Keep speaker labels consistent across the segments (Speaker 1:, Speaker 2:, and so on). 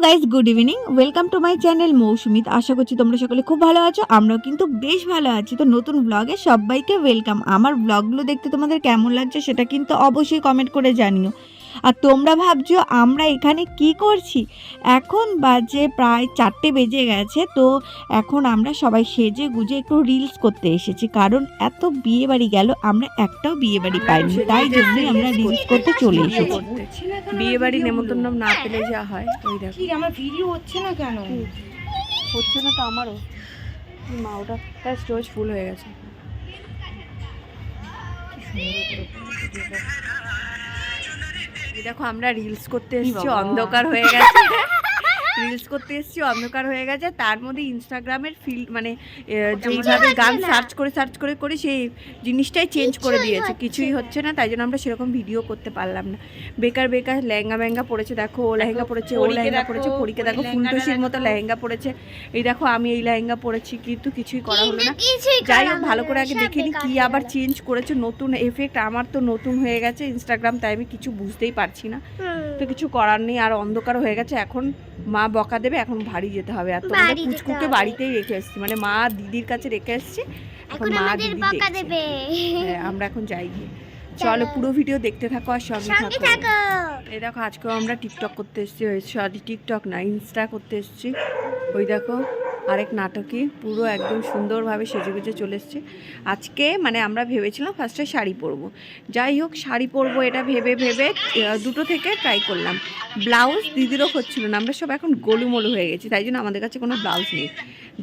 Speaker 1: Guys, good evening. Welcome to my channel Mousumit. আশা করছি তোমরা সকলে খুব ভালো আছো। আমরাও কিন্তু বেশ ভালো আছি। তো নতুন ব্লগে সবাইকে ওয়েলকাম। আমার ব্লগগুলো দেখতে তোমাদের কেমন লাগছে সেটা কিন্তু অবশ্যই কমেন্ট করে জানিও। আর তোমরা ভাবছো আমরা এখানে কি করছি। এখন বাজে প্রায় 4টে বেজে গেছে। তো এখন আমরা সবাই সেজে গুজে একটু রিলস করতে এসেছি, কারণ এত বিয়ে বাড়ি গেল আমরা একটাও বিয়ে বাড়ি পাইনি, তাই জন্যই আমরা রিলস করতে চলে এসেছি।
Speaker 2: বিয়ে বাড়ি নেমন্তন্ন না পেলে যা হয়। ওই দেখো
Speaker 3: আমার ভিডিও হচ্ছে না কেন?
Speaker 2: হচ্ছে না তো আমারও। মা ওটা তার স্টোরেজ ফুল হয়ে গেছে। দেখো আমরা রিলস করতে এসেছি, অন্ধকার হয়ে গেছে। রিলস করতে এসেছি, অন্ধকার হয়ে গেছে। তার মধ্যে ইনস্টাগ্রামের ফিল্ড মানে যেইভাবে গান সার্চ করে সেই জিনিসটাই চেঞ্জ করে দিয়েছে। কিছুই হচ্ছে না, তাই জন্য আমরা সেরকম ভিডিও করতে পারলাম না। বেকার লেহেঙ্গা মেহেঙ্গা পড়েছে, দেখো ও লেহেঙ্গা পড়েছে, ও লেহেঙ্গা পড়েছে, পরীকে দেখো ফুলটুসির মতো লেহেঙ্গা পড়েছে। এই দেখো আমি এই লেহেঙ্গা পড়েছি, কিন্তু কিছুই করা হলো না। যাই হোক, ভালো করে আগে দেখিনি কি আবার চেঞ্জ করেছে, নতুন এফেক্ট। আমার তো নতুন হয়ে গেছে ইনস্টাগ্রাম, তাই আমি কিছু বুঝতেই পারছি না। তো কিছু করার নেই, আর অন্ধকার হয়ে গেছে। এখন মা বকা দেবে, এখন বাড়ি যেতে হবে। আর তোমাদের পুচকুকে বাড়িতেই রেখে এসেছি, মানে মা দিদির কাছে রেখে এসেছি। এখন মা দিদি বকা দেবে। আমরা এখন যাই গিয়ে। চলো পুরো ভিডিও দেখতে থাকো আর সঙ্গে থাকো। এই দেখো আজকেও আমরা টিকটক করতে এসেছি, সরি টিকটক না, ইনস্টা করতে এসেছি। ওই দেখো আরেক নাটকে পুরো একদম সুন্দরভাবে সেজে গুজে চলে এসেছি আজকে। মানে আমরা ভেবেছিলাম ফার্স্টে শাড়ি পরবো, যাই হোক শাড়ি পরবো এটা ভেবে দুটো থেকে ট্রাই করলাম। ব্লাউজ দিদিরও হচ্ছিল না, আমরা সব এখন গোলুমোলু হয়ে গেছি, তাই জন্য আমাদের কাছে কোনো ব্লাউজ নেই।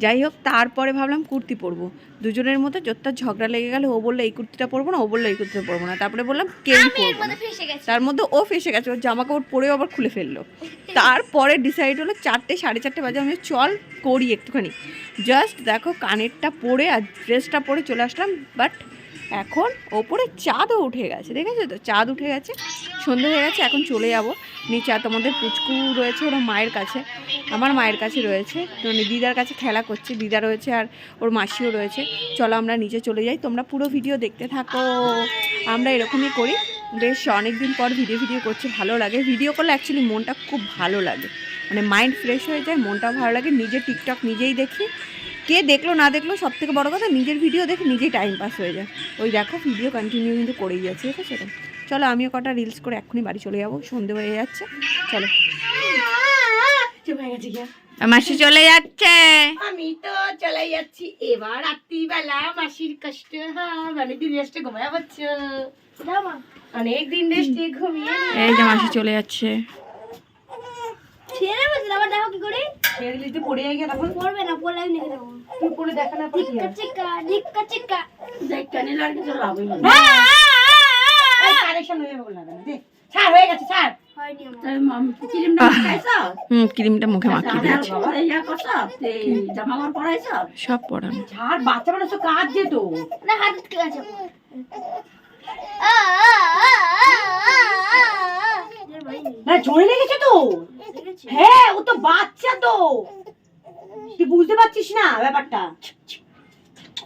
Speaker 2: যাই হোক, তারপরে ভাবলাম কুর্তি পরবো। দুজনের মধ্যে যতটা ঝগড়া লেগে গেল, ও বললো এই কুর্তিটা পরবো না, ও বললো এই কুর্তিটা পরবো না। তারপরে বললাম কেউই পরবো না, তার মধ্যে ও ফেসে গেছে, ওর জামা কাপড় পরেও আবার খুলে ফেললো। তারপরে ডিসাইড হলো 4টে 4:30 বাজে আমি চল করি একটুখানি। জাস্ট দেখো কানেরটা পরে আর ড্রেসটা পরে চলে আসলাম। বাট এখন ওপরে চাঁদও উঠে গেছে, দেখেছো তো, চাঁদ উঠে গেছে, সন্ধে হয়ে গেছে। এখন চলে যাবো নিচে। আর তোমাদের পুচকু রয়েছে ওরা মায়ের কাছে, আমার মায়ের কাছে রয়েছে, মানে দিদার কাছে খেলা করছে। দিদা রয়েছে আর ওর মাসিও রয়েছে। চলো আমরা নিচে চলে যাই, তোমরা পুরো ভিডিও দেখতে থাকো। আমরা এরকমই করি, বেশ অনেক দিন পর ভিডিও করছি, ভালো লাগে। ভিডিও করলে অ্যাকচুয়ালি মনটা খুব ভালো লাগে, মানে মাইন্ড ফ্রেশ হয়ে যায়, মনটাও ভালো লাগে। নিজের টিকটক নিজেই দেখি, কে দেখলো না দেখলো, সব থেকে বড়ো কথা নিজের ভিডিও দেখে নিজেই টাইম পাস হয়ে যায়। ওই দেখো ভিডিও কন্টিনিউ কিন্তু করেই যাচ্ছে, ঠিক আছে। চলো আমিও কটা রিলস করে এক্ষুনি বাড়ি চলে যাবো, সন্ধে হয়ে যাচ্ছে। চলো মাসি চলে যাচ্ছে,
Speaker 3: আমি তো চলে যাচ্ছি এবার। রাত্রিবেলা মাসির কষ্ট মানে দিন রেস্টে ঘুমায় পাচ্ছ, অনেক দিন রেস্টে ঘুমিয়ে।
Speaker 2: এই যে মাসি চলে যাচ্ছে।
Speaker 3: ছেড়ে বলছি আবার দেখো কি করে ছেড়ে দিলে পড়ে গিয়ে তখন পড়বে না, পড়লে আমি দেখে দেবো। তুই পড়ে দেখা না, চিক্কা চিক্কা দেখা নিলে আর কিছু লাভ হইল না। এই কানেকশন হয়ে গেল না, দে ছাড় হয়ে গেছে, ছাড় হয়নি আমার। ক্রিমটা খাইছো?
Speaker 2: ক্রিমটা মুখে মাখিয়ে দিয়েছি,
Speaker 3: ইয়া করছো, এই জামা কাপড় পরাইছো,
Speaker 2: সব পড়ানো।
Speaker 3: ছাড়, বাচ্চা মানুষ তো কাজ যেত না, হাত ঠিক আছে। না জোরে লেগেছে তো, হ্যাঁ ও তো বাচ্চা তো, তুই বুঝতে পারছিস না ব্যাপারটা।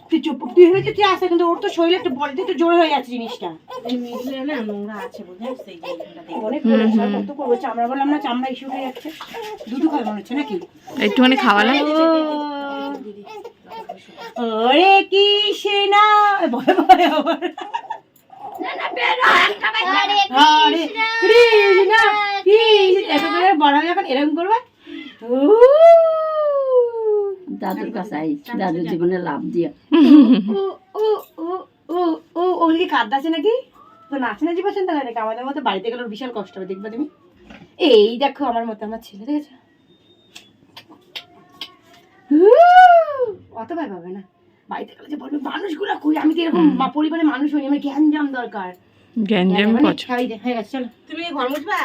Speaker 3: তুই চুপ, তুই হয়েছে তুই আসে, কিন্তু ওর তো শরীরে একটা বডিতে একটু জোরে হয়ে যাচ্ছে জিনিসটা। এই মিডলে না নোংরা আছে বুঝছিস, সেই জায়গাটাতে অনেক কত করবো, চামড়া বললাম না, চামড়া ইস্যু হয়ে যাচ্ছে। দুধ খাবে মনে হচ্ছে নাকি,
Speaker 2: একটুখানি খাওয়ালাম।
Speaker 3: ওরে কৃষ্ণা ভয় ভয় আবার এরকম করবে। দাদুর কাছে দাদুর জীবনে লাভ দিয়ে ওদিকে কাঁদ আছে নাকি, তো নাচে নাচি পছন্দ হয় নাকি? আমাদের মতো বাড়িতে গেলে বিশাল কষ্ট হবে, দেখবে তুমি। এই দেখো আমার মতো আমার ছেলে, দেখেছো, অত ভয় পাবে না। বাড়িতে গেলে যে বলবে মানুষগুলো কই, আমি তো এরকম পরিবারের মানুষ হইনি, আমার জ্ঞানজাম দরকার। তুমি ঘর মুছবা,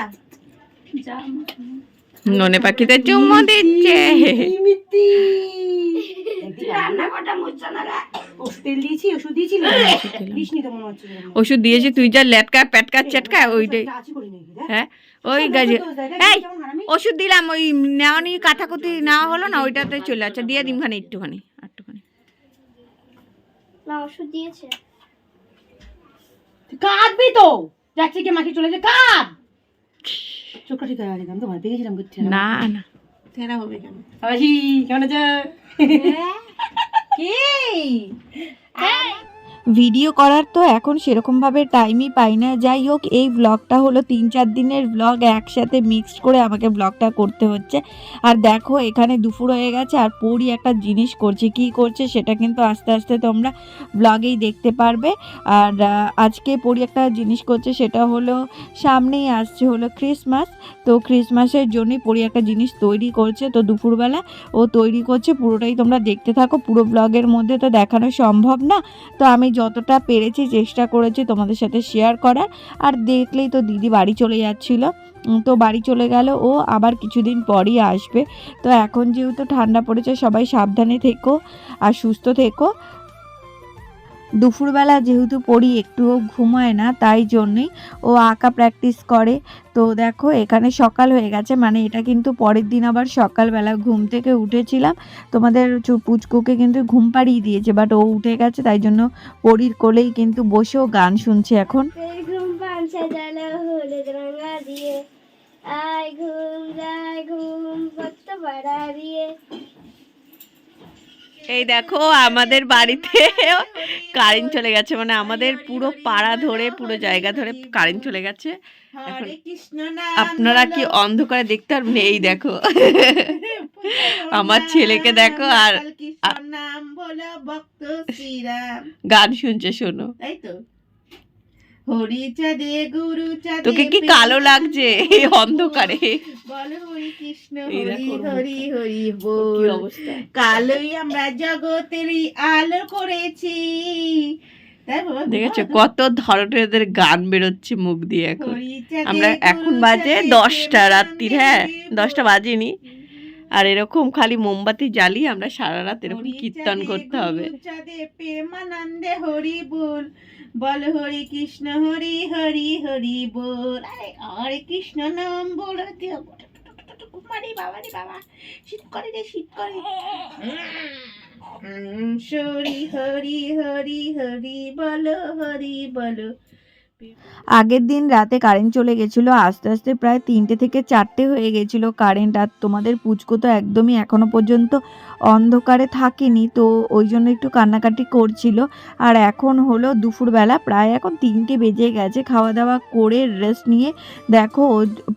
Speaker 2: ননে পাখিতে চুমো দিচ্ছে। ওষুধ দিয়েছি, তুই যা লেটকা প্যাটকা চেটকা ওইটাই। হ্যাঁ ওই গাছে, এই ওষুধ দিলাম, ওই নেওয়া নিয়ে কাটাকুটি নেওয়া হলো না, ওইটাতে চলে যাচ্ছে। দিয়ে দিমখানে একটুখানি
Speaker 4: না ওষুধ দিয়েছে।
Speaker 3: কাঁদবি তো, যাচ্ছে কি মাকে চলে যে কাঁদ। চোখটা ঠিক আছে, আমি তো ভয় পেয়ে গেছিলাম।
Speaker 2: না না
Speaker 3: ছেঁড়া হবে কেন? হাসি কেমন আছে? কি
Speaker 1: ভিডিও করার তো এখন সেরকমভাবে টাইমই পাই না। যাই হোক, এই ব্লগটা হলো 3-4 দিনের ব্লগ একসাথে মিক্সড করে আমাকে ব্লগটা করতে হচ্ছে। আর দেখো এখানে দুপুর হয়ে গেছে আর পরি একটা জিনিস করছে, কি করছে সেটা কিন্তু আস্তে আস্তে তোমরা ব্লগেই দেখতে পারবে। আর আজকে পরি একটা জিনিস করছে, সেটা হলো সামনেই আসছে হলো ক্রিসমাস। তো ক্রিসমাসের জন্যই পরি একটা জিনিস তৈরি করছে। তো দুপুরবেলা ও তৈরি করছে, পুরোটাই তোমরা দেখতে থাকো। পুরো ব্লগের মধ্যে তো দেখানো সম্ভব না, তো আমি যতটা পেরেছি চেষ্টা করেছি তোমাদের সাথে শেয়ার করার। আর দেখলেই তো দিদি বাড়ি চলে যাচ্ছিলো, তো বাড়ি চলে গেল, ও আবার কিছুদিন পরই আসবে। তো এখন যেহেতু ঠান্ডা পড়েছে, সবাই সাবধানে থেকো আর সুস্থ থেকো। দুপুরবেলা যেহেতু পড়ি একটুও ঘুমায় না, তাই জন্যই ও আঁকা প্র্যাকটিস করে। তো দেখো এখানে সকাল হয়ে গেছে, মানে এটা কিন্তু পরের দিন আবার সকালবেলা ঘুম থেকে উঠেছিলাম। তোমাদের পুচকুকে কিন্তু ঘুম পাড়িয়ে দিয়েছে, বাট ও উঠে গেছে, তাই জন্য পরির কোলেই কিন্তু বসেও গান শুনছে এখন।
Speaker 4: ঘুম পান সাজানো হলুদ রঙা দিয়ে, আয় ঘুম যায় ঘুম কত পাড়া দিয়ে।
Speaker 2: এই দেখো আমাদের বাড়িতে কারেন্ট চলে গেছে, মানে আমাদের পুরো পাড়া ধরে পুরো জায়গা ধরে কারেন্ট চলে গেছে। এখন আপনারা কি অন্ধকারে দেখতে পারবেন? এই দেখো আমার ছেলেকে দেখো আর
Speaker 3: নাম বলো ভক্ত শ্রীরাম,
Speaker 2: গান শুনছে, শোনো।
Speaker 3: তাই তো হরি চাঁদে গুরু চাঁদে
Speaker 2: তোকে কি কালো লাগছে এই অন্ধকারে?
Speaker 3: বলো হরি কৃষ্ণ
Speaker 2: এই
Speaker 3: হরি
Speaker 2: দেখো ওর
Speaker 3: হরি হরি
Speaker 2: কি
Speaker 3: বল।
Speaker 2: অবস্থা।
Speaker 3: কালোই আমরা জগতেরই আলো করেছি, তাই বাবা?
Speaker 2: দেখেছো কত ধরনের এদের গান বেরোচ্ছে মুখ দিয়ে এখন।
Speaker 3: হরি চাঁদে
Speaker 2: আমরা
Speaker 3: গুরু
Speaker 2: এখন বাজে
Speaker 3: চাঁদে
Speaker 2: 10টা রাত্রির, হ্যাঁ
Speaker 3: প্রেমানন্দে
Speaker 2: 10টা বাজেনি। আর এরকম খালি মোমবাতি জ্বালিয়ে আমরা সারা রাত এরকম
Speaker 3: হরি
Speaker 2: কীর্তন
Speaker 3: চাঁদে
Speaker 2: করতে হবে।
Speaker 3: গুরু চাঁদে প্রেমানন্দে হরি বল, বল হরি কৃষ্ণ হরি হরি হরি বল। আরে হরে কৃষ্ণ নাম বলো দিও। মারি বাবা রে বাবা, শীত করে রে শীত করে। হরি হরি হরি হরি বলো হরি বলো।
Speaker 1: আগের দিন রাতে কারেন্ট চলে গেছিলো, আস্তে আস্তে প্রায় 3টে থেকে 4টে হয়ে গেছিলো কারেন্ট। আর তোমাদের পুচকো তো একদমই এখনো পর্যন্ত অন্ধকারে থাকেনি, তো ওই জন্য একটু কান্নাকাটি করছিল। আর এখন হলো দুপুরবেলা, প্রায় এখন 3টে বেজে গেছে। খাওয়া দাওয়া করে রেস্ট নিয়ে দেখো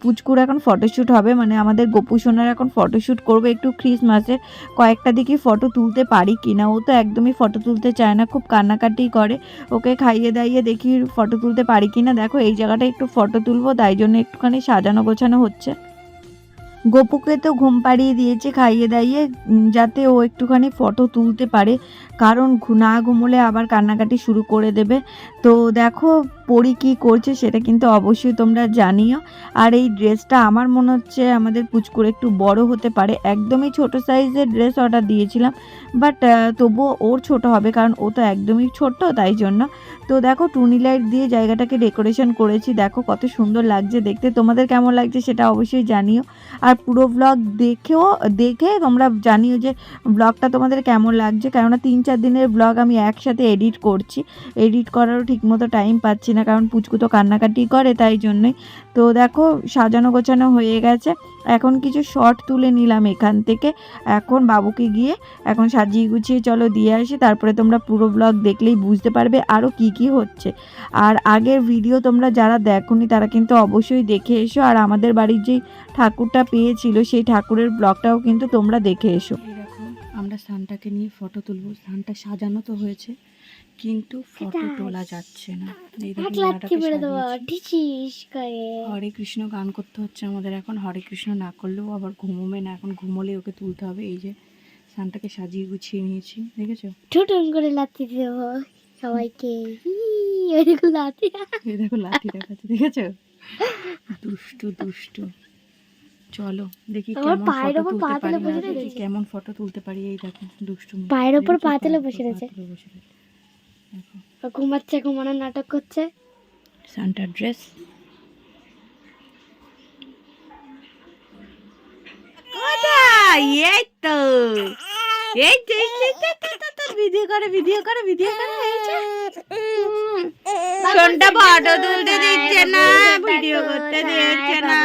Speaker 1: পুচকুর এখন ফটোশ্যুট হবে, মানে আমাদের গোপু সোনার এখন ফটোশ্যুট করবো একটু ক্রিসমাসের। কয়েকটা দিকে ফটো তুলতে পারি কিনা, ও তো একদমই ফটো তুলতে চায় না, খুব কান্নাকাটি করে। ওকে খাইয়ে দাইয়ে দেখি ফটো তুলতে পারি কিনা। দেখো এই জায়গাটা একটু ফটো তুলবো, তাই জন্য একটুখানি সাজানো গোছানো হচ্ছে। গোপুকে তো ঘুম পাড়িয়ে দিয়েছে খাইয়ে দাইয়ে, যাতে ও একটুখানি ফটো তুলতে পারে, কারণ না ঘুমোলে আবার কান্নাকাটি শুরু করে দেবে। তো দেখো পরি কী করছে সেটা কিন্তু অবশ্যই তোমরা জানিও। আর এই ড্রেসটা আমার মনে হচ্ছে আমাদের পুচকুর একটু বড় হতে পারে, একদমই ছোট সাইজের ড্রেস অর্ডার দিয়েছিলাম, বাট তবুও ওর ছোট হবে, কারণ ও তো একদমই ছোট, তাই জন্য। তো দেখো টুনি লাইট দিয়ে জায়গাটাকে ডেকোরেশন করেছি, দেখো কত সুন্দর লাগছে দেখতে। তোমাদের কেমন লাগছে সেটা অবশ্যই জানিও। আর পুরো ব্লগ দেখে তোমরা জানিও যে ব্লগটা তোমাদের কেমন লাগছে, কেননা 3-4 দিনের ব্লগ আমি একসাথে এডিট করছি, এডিট করারও ঠিকমতো টাইম পাচ্ছি না, কারণ পুচকু তো কান্নাকাটি করে, তাই জন্যই। তো দেখো সাজানো গোছানো হয়ে গেছে, এখন কিছু শর্ট তুলে নিলাম এখান থেকে। এখন বাবুকে গিয়ে এখন সাজিয়ে গুছিয়ে চলো দিয়ে আসি, তারপরে তোমরা পুরো ব্লগ দেখলেই বুঝতে পারবে আরও কি কি হচ্ছে। আর আগের ভিডিও তোমরা যারা দেখোনি তারা কিন্তু অবশ্যই দেখে এসো। আর আমাদের বাড়ির যেই ঠাকুরটা পেয়েছিল সেই ঠাকুরের ব্লগটাও কিন্তু তোমরা দেখে এসো।
Speaker 2: এরকম আমরা সানটাকে নিয়ে ফটো তুলবো, সানটা সাজানো তো হয়েছে কিন্তু ফটো তোলা যাচ্ছে না। এই দেখুন
Speaker 4: লাঠি মেরে দেবো ঢিচিস করে।
Speaker 2: হরে কৃষ্ণ গান করতে হচ্ছে আমাদের এখন। হরে কৃষ্ণ না করলেও আবার ঘুমোবে না, এখন ঘুমোলে ওকে তুলতে হবে। এই যে সানটাকে সাজিয়ে গুছিয়ে নিয়েছি, দেখেছো?
Speaker 4: ঠুটুন করে লাঠি দেবো সবাইকে। ওই দেখো লাঠি,
Speaker 2: এই দেখো লাঠি দেখাচ্ছে, দেখেছো? দুষ্টু দুষ্টু। চলো দেখি
Speaker 4: আমার
Speaker 2: কেমন
Speaker 4: পায়ের
Speaker 2: ফটো
Speaker 4: ওপর
Speaker 2: তুলতে
Speaker 4: পা তুলে
Speaker 2: পারি,
Speaker 4: বসে
Speaker 2: দেখি
Speaker 4: রয়েছে।
Speaker 2: কেমন ফটো তুলতে পারি। এই দেখো দুষ্টু
Speaker 4: পায়ের ওপর পা তুলে বসে রয়েছে।
Speaker 2: দেখো
Speaker 4: ঘুমাচ্ছে, ঘুমানোর নাটক করছে।
Speaker 2: সান্টার ড্রেস। এই তো এই ভিডিও করে সোনটা ফটো তুলতে দিচ্ছে না, ভিডিও করতে দিচ্ছে না।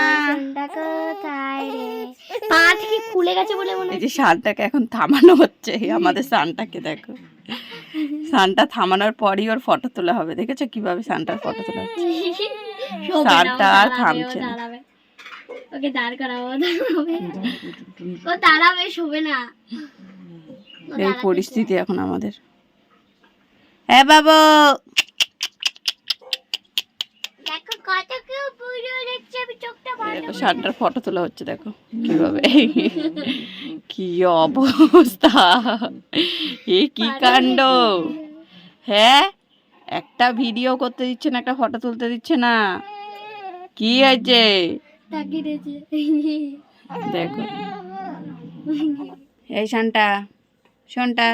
Speaker 4: কোথায় রে? পা থেকে খুলে গেছে বলে মনে
Speaker 2: এই যে সানটাকে এখন থামানো হচ্ছে, আমাদের সানটাকে দেখো, সানটা থামানোর পরই ওর ফটো তোলা হবে। দেখেছো কিভাবে সানটার ফটো তোলা হচ্ছে? সানটা আর থামছে না।
Speaker 4: ওকে দাঁড় করাবো, ও দাঁড়াবে, শোবে না।
Speaker 2: এই পরিস্থিতি এখন আমাদের। হ্যাঁ বাবু,
Speaker 4: দেখো কত কেউ ভিডিও দেখছে, আমি চোখটা বন্ধ
Speaker 2: দেখো সানটার ফটো তোলা হচ্ছে, দেখো কিভাবে, কি অবস্থা, এ কি কাণ্ড। হ্যাঁ, একটা ভিডিও করতে দিচ্ছে না, একটা ফটো তুলতে দিচ্ছে না, কি হয়েছে
Speaker 4: তাকিয়ে রয়েছে।
Speaker 2: দেখো। এই শানটা, শোনটা,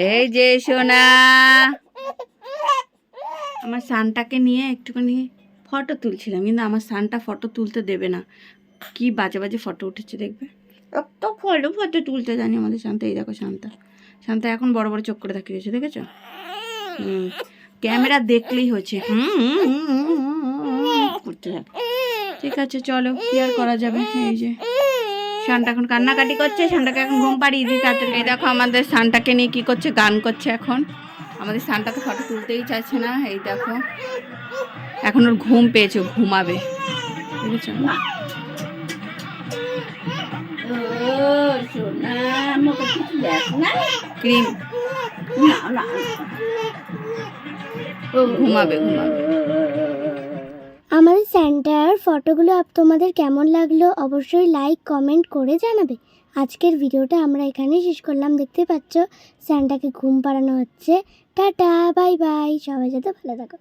Speaker 2: এই যে সোনা, আমার সানটাকে নিয়ে একটুখানি ফটো তুলছিলাম, কিন্তু আমার সানটা ফটো তুলতে দেবে না। কি বাজে বাজে ফটো উঠেছে দেখবে, এত ফটো তুলতে জানি আমাদের শান্তা। এই দেখো শান্তা, শান্তা এখন বড় বড় চোখ করে তাকিয়েছে, দেখেছো? ক্যামেরা দেখলেই হচ্ছে করতে থাকে। ঠিক আছে চলো, কি আর করা যাবে। এই যে শানটা এখন কান্নাকাটি করছে, শানটাকে এখন ঘুম পাড়িয়ে দিই তাড়াতাড়ি। এই দেখো আমাদের শানটাকে নিয়ে কি করছে, গান করছে এখন। আমাদের শানটা তো ফটো তুলতেই চাইছে না। এই দেখো এখন ওর ঘুম পেয়েছে, ঘুমাবে, বুঝেছো? ক্রিম ঘুমাবে।
Speaker 4: আমাদের সেন্টার ফটোগুলো তোমাদের কেমন লাগলো অবশ্যই লাইক কমেন্ট করে জানাবে। আজকের ভিডিওটা আমরা এখানেই শেষ করলাম। দেখতে পাচ্ছ স্যান্টাকে ঘুম পাড়ানো হচ্ছে। টাটা, বাই বাই, সবাই যাতে ভালো থাকো।